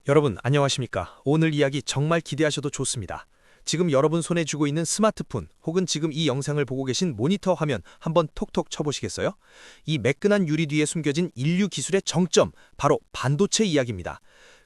여러분 안녕하십니까? 오늘 이야기 정말 기대하셔도 좋습니다. 지금 여러분 손에 쥐고 있는 스마트폰 혹은 지금 이 영상을 보고 계신 모니터 화면 한번 톡톡 쳐보시겠어요? 이 매끈한 유리 뒤에 숨겨진 인류 기술의 정점, 바로 반도체 이야기입니다.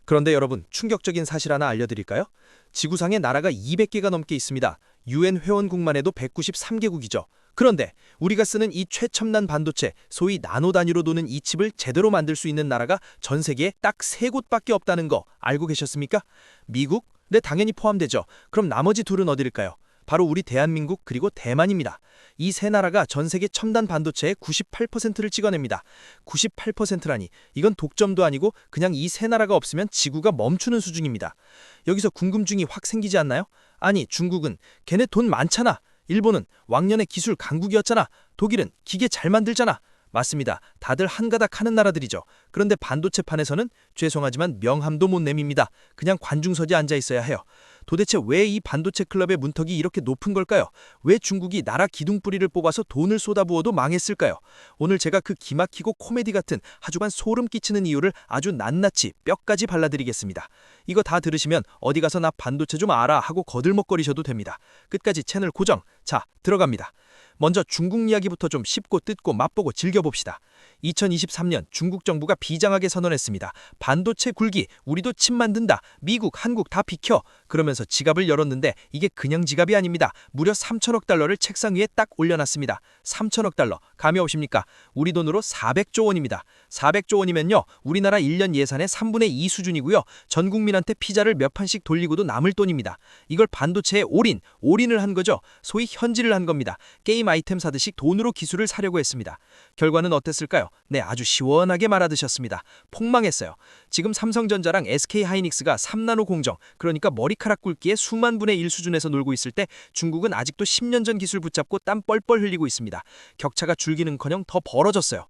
그런데 여러분, 충격적인 사실 하나 알려드릴까요? 지구상에 나라가 200개가 넘게 있습니다. UN 회원국만 해도 193개국이죠. 그런데 우리가 쓰는 이 최첨단 반도체, 소위 나노 단위로 도는 이 칩을 제대로 만들 수 있는 나라가 전 세계에 딱 3곳밖에 없다는 거 알고 계셨습니까? 미국? 네, 당연히 포함되죠. 그럼 나머지 둘은 어디일까요? 바로 우리 대한민국 그리고 대만입니다. 이 세 나라가 전 세계 첨단 반도체의 98%를 찍어냅니다. 98%라니 이건 독점도 아니고 그냥 이 세 나라가 없으면 지구가 멈추는 수준입니다. 여기서 궁금증이 확 생기지 않나요? 아니, 중국은 걔네 돈 많잖아. 일본은 왕년의 기술 강국이었잖아. 독일은 기계 잘 만들잖아. 맞습니다. 다들 한가닥 하는 나라들이죠. 그런데 반도체판에서는 죄송하지만 명함도 못 내밉니다. 그냥 관중석에 앉아 있어야 해요. 도대체 왜 이 반도체 클럽의 문턱이 이렇게 높은 걸까요? 왜 중국이 나라 기둥뿌리를 뽑아서 돈을 쏟아부어도 망했을까요? 오늘 제가 그 기막히고 코미디 같은 하주간 소름 끼치는 이유를 아주 낱낱이 뼈까지 발라드리겠습니다. 이거 다 들으시면 어디 가서 나 반도체 좀 알아 하고 거들먹거리셔도 됩니다. 끝까지 채널 고정. 자, 들어갑니다. 먼저 중국 이야기부터 좀 씹고 뜯고 맛보고 즐겨봅시다. 2023년 중국 정부가 비장하게 선언했습니다. 반도체 굴기, 우리도 칩 만든다. 미국, 한국 다 비켜. 그러면서 지갑을 열었는데 이게 그냥 지갑이 아닙니다. 무려 3천억 달러를 책상 위에 딱 올려놨습니다. 3천억 달러, 감이 오십니까? 우리 돈으로 400조 원입니다. 400조 원이면요, 우리나라 1년 예산의 3분의 2 수준이고요. 전 국민한테 피자를 몇 판씩 돌리고도 남을 돈입니다. 이걸 반도체에 올인을 한 거죠. 소위 현질을 한 겁니다. 게임 아이템 사듯이 돈으로 기술을 사려고 했습니다. 결과는 어땠을까요? 네, 아주 시원하게 말아드셨습니다. 폭망했어요. 지금 삼성전자랑 SK하이닉스가 3나노 공정, 그러니까 머리카락 굵기의 수만 분의 1 수준에서 놀고 있을 때 중국은 아직도 10년 전 기술 붙잡고 땀 뻘뻘 흘리고 있습니다. 격차가 줄기는커녕 더 벌어졌어요.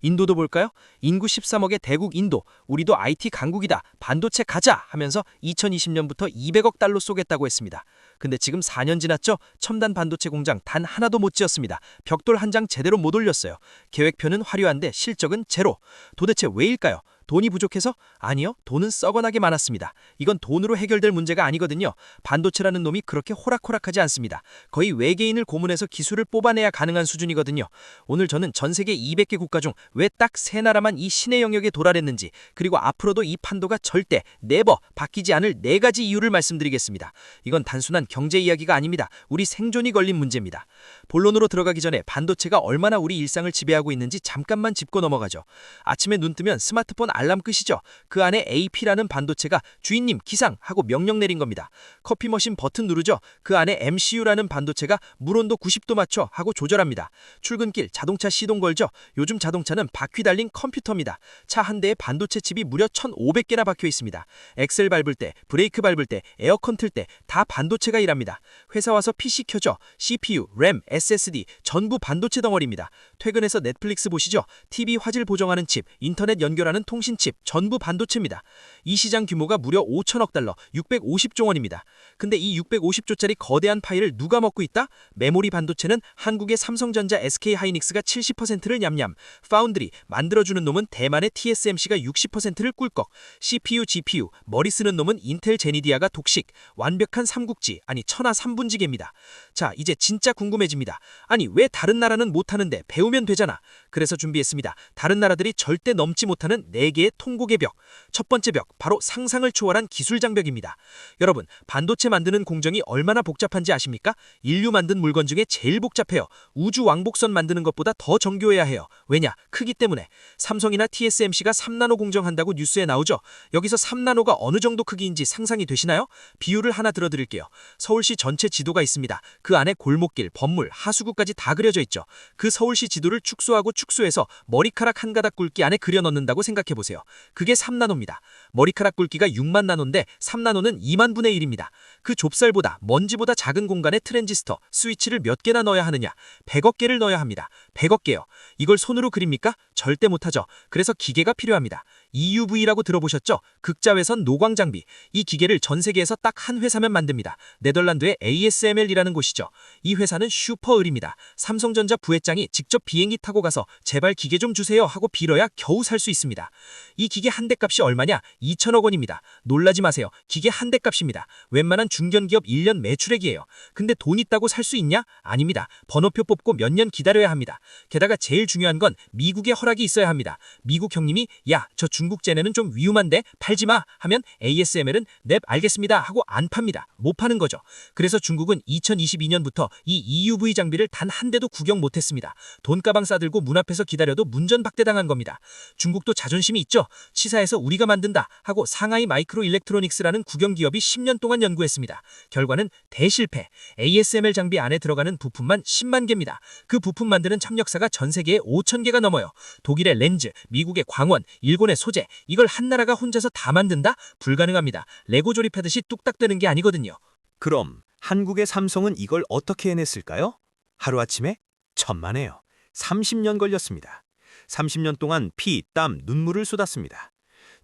인도도 볼까요? 인구 13억의 대국 인도, 우리도 IT 강국이다, 반도체 가자 하면서 2020년부터 200억 달러 쏘겠다고 했습니다. 근데 지금 4년 지났죠? 첨단 반도체 공장 단 하나도 못 지었습니다. 벽돌 한 장 제대로 못 올렸어요. 계획표는 화려한데 실적은 제로. 도대체 왜일까요? 돈이 부족해서? 아니요, 돈은 썩어나게 많았습니다. 이건 돈으로 해결될 문제가 아니거든요. 반도체라는 놈이 그렇게 호락호락하지 않습니다. 거의 외계인을 고문해서 기술을 뽑아내야 가능한 수준이거든요. 오늘 저는 전 세계 200개 국가 중 왜 딱 세 나라만 이 신의 영역에 도달했는지, 그리고 앞으로도 이 판도가 절대 네버 바뀌지 않을 4가지 이유를 말씀드리겠습니다. 이건 단순한 경제 이야기가 아닙니다. 우리 생존이 걸린 문제입니다. 본론으로 들어가기 전에 반도체가 얼마나 우리 일상을 지배하고 있는지 잠깐만 짚고 넘어가죠. 아침에 눈 뜨면 스마트폰 알람 끄시죠? 그 안에 AP라는 반도체가 주인님 기상 하고 명령 내린 겁니다. 커피 머신 버튼 누르죠? 그 안에 MCU라는 반도체가 물온도 90도 맞춰 하고 조절합니다. 출근길 자동차 시동 걸죠? 요즘 자동차는 바퀴 달린 컴퓨터입니다. 차 한 대에 반도체 칩이 무려 1,500개나 박혀 있습니다. 엑셀 밟을 때, 브레이크 밟을 때, 에어컨 틀 때 다 반도체가 일합니다. 회사 와서 PC 켜죠? CPU, 램, SSD 전부 반도체 덩어리입니다. 퇴근해서 넷플릭스 보시죠? TV 화질 보정하는 칩, 인터넷 연결하는 통신칩 전부 반도체입니다. 이 시장 규모가 무려 5천억 달러, 650조 원입니다. 근데 이 650조짜리 거대한 파이를 누가 먹고 있다? 메모리 반도체는 한국의 삼성전자, SK하이닉스가 70%를 냠냠, 파운드리 만들어주는 놈은 대만의 TSMC가 60%를 꿀꺽, CPU, GPU 머리 쓰는 놈은 인텔 제니디아가 독식, 완벽한 삼국지, 아니 천하 삼분지계입니다. 자, 이제 진짜 궁금해집니다. 아니, 왜 다른 나라는 못하는데 배우면 되잖아. 그래서 준비했습니다. 다른 나라들이 절대 넘지 못하는 4개의 통곡의 벽. 첫 번째 벽, 바로 상상을 초월한 기술 장벽입니다. 여러분, 반도체 만드는 공정이 얼마나 복잡한지 아십니까? 인류 만든 물건 중에 제일 복잡해요. 우주 왕복선 만드는 것보다 더 정교해야 해요. 왜냐? 크기 때문에. 삼성이나 TSMC가 3나노 공정한다고 뉴스에 나오죠. 여기서 3나노가 어느 정도 크기인지 상상이 되시나요? 비유를 하나 들어드릴게요. 서울시 전체 지도가 있습니다. 그 안에 골목길, 건물, 하수구까지 다 그려져 있죠. 그 서울시 지도를 축소하고 축소해서 머리카락 한 가닥 굵기 안에 그려 넣는다고 생각해보세요. 그게 3나노입니다. 머리카락 굵기가 6만 나노인데 3나노는 2만 분의 1입니다. 그 좁쌀보다 먼지보다 작은 공간에 트랜지스터, 스위치를 몇 개나 넣어야 하느냐? 100억 개를 넣어야 합니다. 100억 개요. 이걸 손으로 그립니까? 절대 못하죠. 그래서 기계가 필요합니다. EUV라고 들어보셨죠? 극자외선 노광 장비. 이 기계를 전 세계에서 딱 한 회사면 만듭니다. 네덜란드의 ASML이라는 곳이죠. 이 회사는 슈퍼을입니다. 삼성전자 부회장이 직접 비행기 타고 가서 제발 기계 좀 주세요 하고 빌어야 겨우 살 수 있습니다. 이 기계 한 대 값이 얼마냐? 2천억 원입니다. 놀라지 마세요. 기계 한 대 값입니다. 웬만한 중견기업 1년 매출액이에요. 근데 돈 있다고 살 수 있냐? 아닙니다. 번호표 뽑고 몇 년 기다려야 합니다. 게다가 제일 중요한 건 미국의 허락이 있어야 합니다. 미국 형님이 야, 저 중국 쟤네는 좀 위험한데 팔지 마 하면 ASML은 넵 알겠습니다 하고 안 팝니다. 못 파는 거죠. 그래서 중국은 2022년부터 이 EUV 장비를 단 한 대도 구경 못했습니다. 돈가방 싸들고 문 앞에서 기다려도 문전박대당한 겁니다. 중국도 자존심이 있죠. 치사해서 우리가 만든다 하고 상하이 마이크로 일렉트로닉스라는 국영기업이 10년 동안 연구했습니다. 결과는 대실패. ASML 장비 안에 들어가는 부품만 10만 개입니다. 그 부품 만드는 협력사가 전 세계에 5천 개가 넘어요. 독일의 렌즈, 미국의 광원, 일본의 소재, 이걸 한 나라가 혼자서 다 만든다? 불가능합니다. 레고 조립하듯이 뚝딱 되는 게 아니거든요. 그럼 한국의 삼성은 이걸 어떻게 해냈을까요? 하루아침에? 천만에요. 30년 걸렸습니다. 30년 동안 피, 땀, 눈물을 쏟았습니다.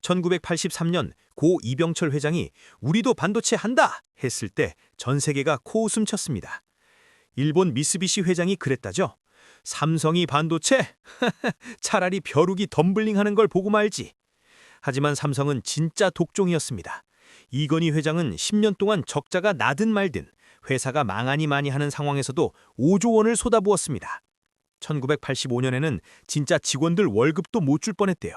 1983년 고 이병철 회장이 우리도 반도체 한다 했을 때 전 세계가 코웃음 쳤습니다. 일본 미쓰비시 회장이 그랬다죠. 삼성이 반도체? 차라리 벼룩이 덤블링하는 걸 보고 말지. 하지만 삼성은 진짜 독종이었습니다. 이건희 회장은 10년 동안 적자가 나든 말든 회사가 망하니 마니 하는 상황에서도 5조 원을 쏟아부었습니다. 1985년에는 진짜 직원들 월급도 못 줄 뻔했대요.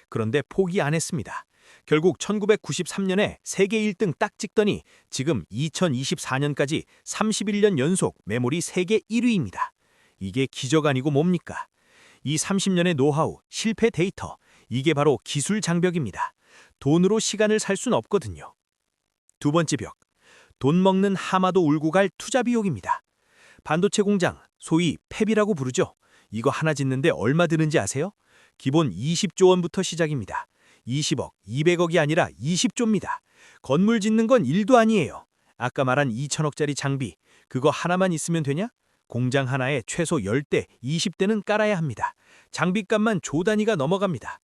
그런데 포기 안 했습니다. 결국 1993년에 세계 1등 딱 찍더니 지금 2024년까지 31년 연속 메모리 세계 1위입니다. 이게 기적 아니고 뭡니까? 이 30년의 노하우, 실패 데이터, 이게 바로 기술 장벽입니다. 돈으로 시간을 살 순 없거든요. 두 번째 벽, 돈 먹는 하마도 울고 갈 투자 비용입니다. 반도체 공장, 소위 팹이라고 부르죠. 이거 하나 짓는데 얼마 드는지 아세요? 기본 20조 원부터 시작입니다. 20억, 200억이 아니라 20조입니다. 건물 짓는 건 일도 아니에요. 아까 말한 2천억짜리 장비, 그거 하나만 있으면 되냐? 공장 하나에 최소 10대, 20대는 깔아야 합니다. 장비값만 조 단위가 넘어갑니다.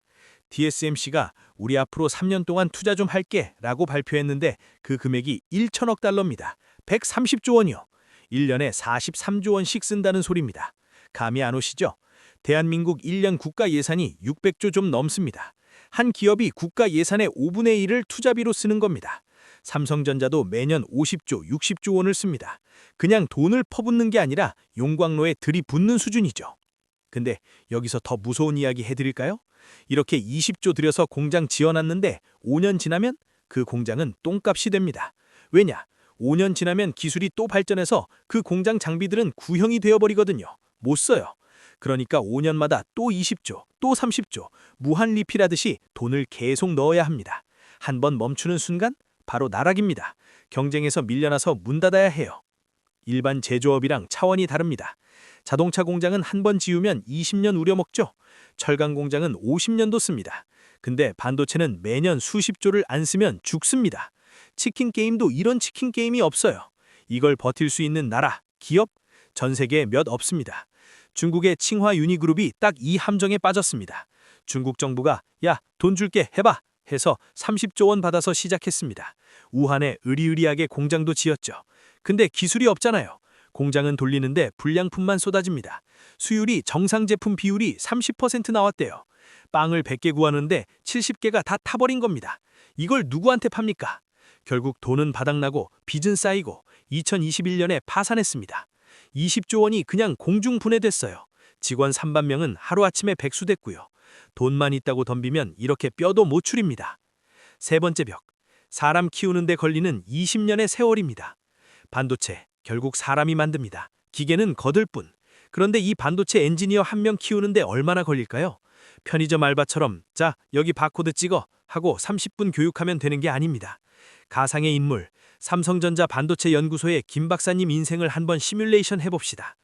TSMC가 우리 앞으로 3년 동안 투자 좀 할게 라고 발표했는데 그 금액이 1천억 달러입니다. 130조 원이요. 1년에 43조 원씩 쓴다는 소리입니다. 감이 안 오시죠? 대한민국 1년 국가 예산이 600조 좀 넘습니다. 한 기업이 국가 예산의 5분의 1을 투자비로 쓰는 겁니다. 삼성전자도 매년 50조, 60조 원을 씁니다. 그냥 돈을 퍼붓는 게 아니라 용광로에 들이붓는 수준이죠. 근데 여기서 더 무서운 이야기 해드릴까요? 이렇게 20조 들여서 공장 지어놨는데 5년 지나면 그 공장은 똥값이 됩니다. 왜냐? 5년 지나면 기술이 또 발전해서 그 공장 장비들은 구형이 되어버리거든요. 못 써요. 그러니까 5년마다 또 20조, 또 30조, 무한 리필하듯이 돈을 계속 넣어야 합니다. 한 번 멈추는 순간 바로 나락입니다. 경쟁에서 밀려나서 문 닫아야 해요. 일반 제조업이랑 차원이 다릅니다. 자동차 공장은 한 번 지으면 20년 우려먹죠. 철강 공장은 50년도 씁니다. 근데 반도체는 매년 수십조를 안 쓰면 죽습니다. 치킨 게임도 이런 치킨 게임이 없어요. 이걸 버틸 수 있는 나라, 기업, 전 세계에 몇 없습니다. 중국의 칭화 유니그룹이 딱 이 함정에 빠졌습니다. 중국 정부가 야, 돈 줄게 해봐 해서 30조 원 받아서 시작했습니다. 우한에 으리으리하게 공장도 지었죠. 근데 기술이 없잖아요. 공장은 돌리는데 불량품만 쏟아집니다. 수율이 정상 제품 비율이 30% 나왔대요. 빵을 100개 구하는데 70개가 다 타버린 겁니다. 이걸 누구한테 팝니까? 결국 돈은 바닥나고 빚은 쌓이고 2021년에 파산했습니다. 20조 원이 그냥 공중분해됐어요. 직원 3만 명은 하루아침에 백수됐고요. 돈만 있다고 덤비면 이렇게 뼈도 못 추립니다. 세 번째 벽, 사람 키우는 데 걸리는 20년의 세월입니다. 반도체, 결국 사람이 만듭니다. 기계는 거들 뿐. 그런데 이 반도체 엔지니어 한 명 키우는데 얼마나 걸릴까요? 편의점 알바처럼 자, 여기 바코드 찍어 하고 30분 교육하면 되는 게 아닙니다. 가상의 인물, 삼성전자 반도체 연구소의 김 박사님 인생을 한번 시뮬레이션 해봅시다.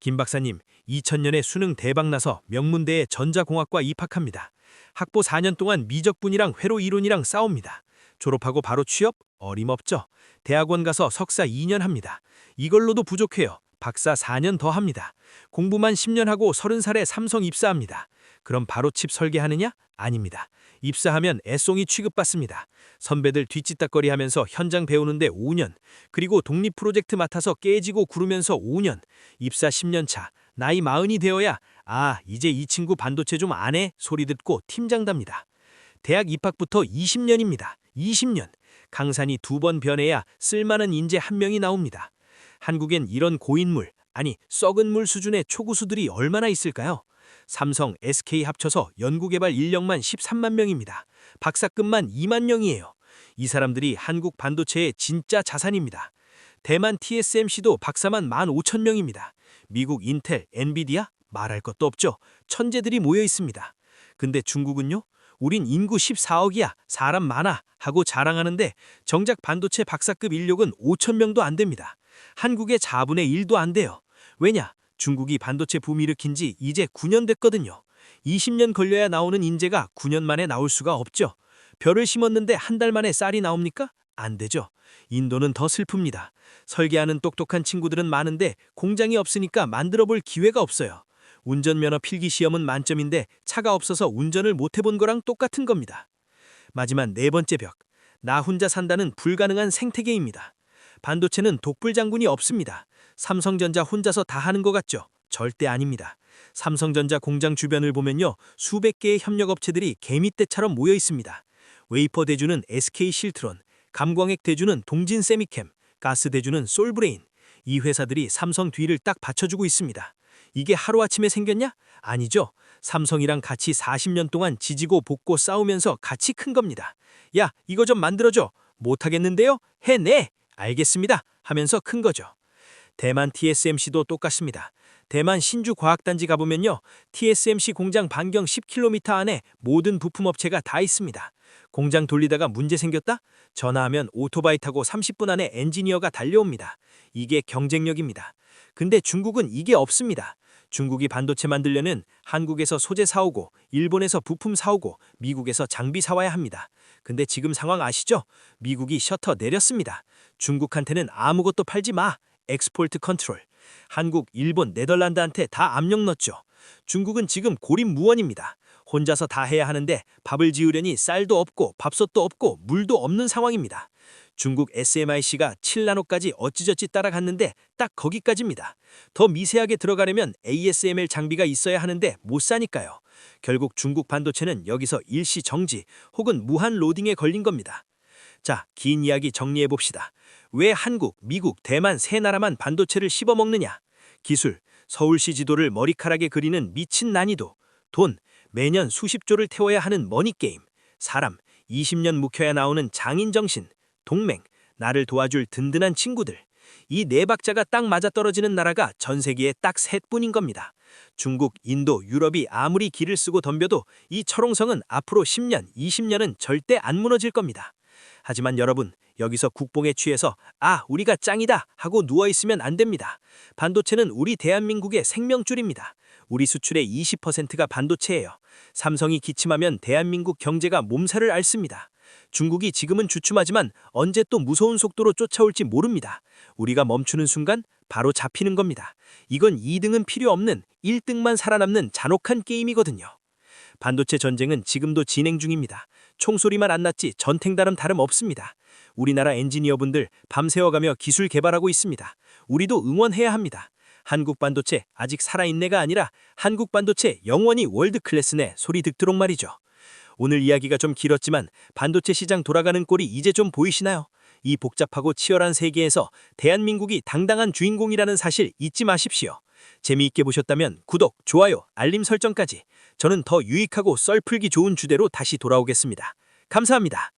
김 박사님, 2000년에 수능 대박나서 명문대에 전자공학과 입학합니다. 학부 4년 동안 미적분이랑 회로 이론이랑 싸웁니다. 졸업하고 바로 취업? 어림없죠. 대학원 가서 석사 2년 합니다. 이걸로도 부족해요. 박사 4년 더 합니다. 공부만 10년 하고 30살에 삼성 입사합니다. 그럼 바로 칩 설계하느냐? 아닙니다. 입사하면 애송이 취급받습니다. 선배들 뒷짓다거리하면서 현장 배우는데 5년, 그리고 독립 프로젝트 맡아서 깨지고 구르면서 5년, 입사 10년 차, 나이 40이 되어야 아, 이제 이 친구 반도체 좀 안 해? 소리 듣고 팀장 답니다. 대학 입학부터 20년입니다. 20년. 강산이 2번 변해야 쓸만한 인재 1명이 나옵니다. 한국엔 이런 고인물, 아니 썩은 물 수준의 초고수들이 얼마나 있을까요? 삼성, SK 합쳐서 연구개발 인력만 13만 명입니다. 박사급만 2만 명이에요. 이 사람들이 한국 반도체의 진짜 자산입니다. 대만 TSMC도 박사만 15,000명입니다. 미국 인텔, 엔비디아? 말할 것도 없죠. 천재들이 모여 있습니다. 근데 중국은요? 우린 인구 14억이야, 사람 많아 하고 자랑하는데 정작 반도체 박사급 인력은 5,000명도 안 됩니다. 한국의 4분의 1도 안 돼요. 왜냐? 중국이 반도체 붐 일으킨 지 이제 9년 됐거든요. 20년 걸려야 나오는 인재가 9년 만에 나올 수가 없죠. 벼를 심었는데 한 달 만에 쌀이 나옵니까? 안 되죠. 인도는 더 슬픕니다. 설계하는 똑똑한 친구들은 많은데 공장이 없으니까 만들어 볼 기회가 없어요. 운전면허 필기시험은 만점인데 차가 없어서 운전을 못 해본 거랑 똑같은 겁니다. 마지막 4번째 벽. 나 혼자 산다는 불가능한 생태계입니다. 반도체는 독불장군이 없습니다. 삼성전자 혼자서 다 하는 것 같죠? 절대 아닙니다. 삼성전자 공장 주변을 보면요. 수백 개의 협력업체들이 개미떼처럼 모여 있습니다. 웨이퍼 대주는 SK 실트론, 감광핵 대주는 동진 세미캠, 가스 대주는 솔브레인. 이 회사들이 삼성 뒤를 딱 받쳐주고 있습니다. 이게 하루아침에 생겼냐? 아니죠. 삼성이랑 같이 40년 동안 지지고 볶고 싸우면서 같이 큰 겁니다. 야, 이거 좀 만들어줘. 못하겠는데요? 해내. 알겠습니다. 하면서 큰 거죠. 대만 TSMC도 똑같습니다. 대만 신주과학단지 가보면요. TSMC 공장 반경 10km 안에 모든 부품업체가 다 있습니다. 공장 돌리다가 문제 생겼다? 전화하면 오토바이 타고 30분 안에 엔지니어가 달려옵니다. 이게 경쟁력입니다. 근데 중국은 이게 없습니다. 중국이 반도체 만들려면 한국에서 소재 사오고 일본에서 부품 사오고 미국에서 장비 사와야 합니다. 근데 지금 상황 아시죠? 미국이 셔터 내렸습니다. 중국한테는 아무것도 팔지 마. 엑스포트 컨트롤. 한국, 일본, 네덜란드한테 다 압력 넣었죠. 중국은 지금 고립무원입니다. 혼자서 다 해야 하는데 밥을 지으려니 쌀도 없고 밥솥도 없고 물도 없는 상황입니다. 중국 SMIC가 7나노까지 어찌저찌 따라갔는데 딱 거기까지입니다. 더 미세하게 들어가려면 ASML 장비가 있어야 하는데 못 사니까요. 결국 중국 반도체는 여기서 일시 정지 혹은 무한 로딩에 걸린 겁니다. 자, 긴 이야기 정리해 봅시다. 왜 한국, 미국, 대만 세 나라만 반도체를 씹어먹느냐? 기술, 서울시 지도를 머리카락에 그리는 미친 난이도, 돈, 매년 수십조를 태워야 하는 머니게임, 사람, 20년 묵혀야 나오는 장인정신, 동맹, 나를 도와줄 든든한 친구들. 이 네 박자가 딱 맞아떨어지는 나라가 전 세계에 딱 셋뿐인 겁니다. 중국, 인도, 유럽이 아무리 기를 쓰고 덤벼도 이 철옹성은 앞으로 10년, 20년은 절대 안 무너질 겁니다. 하지만 여러분, 여기서 국뽕에 취해서 우리가 짱이다 하고 누워있으면 안 됩니다. 반도체는 우리 대한민국의 생명줄입니다. 우리 수출의 20%가 반도체예요. 삼성이 기침하면 대한민국 경제가 몸살을 앓습니다. 중국이 지금은 주춤하지만 언제 또 무서운 속도로 쫓아올지 모릅니다. 우리가 멈추는 순간 바로 잡히는 겁니다. 이건 2등은 필요 없는 1등만 살아남는 잔혹한 게임이거든요. 반도체 전쟁은 지금도 진행 중입니다. 총소리만 안 났지 전탱다름 다름없습니다. 우리나라 엔지니어분들 밤새워가며 기술 개발하고 있습니다. 우리도 응원해야 합니다. 한국 반도체 아직 살아있네가 아니라 한국 반도체 영원히 월드클래스네 소리 듣도록 말이죠. 오늘 이야기가 좀 길었지만 반도체 시장 돌아가는 꼴이 이제 좀 보이시나요? 이 복잡하고 치열한 세계에서 대한민국이 당당한 주인공이라는 사실 잊지 마십시오. 재미있게 보셨다면 구독, 좋아요, 알림 설정까지. 저는 더 유익하고 썰풀기 좋은 주제로 다시 돌아오겠습니다. 감사합니다.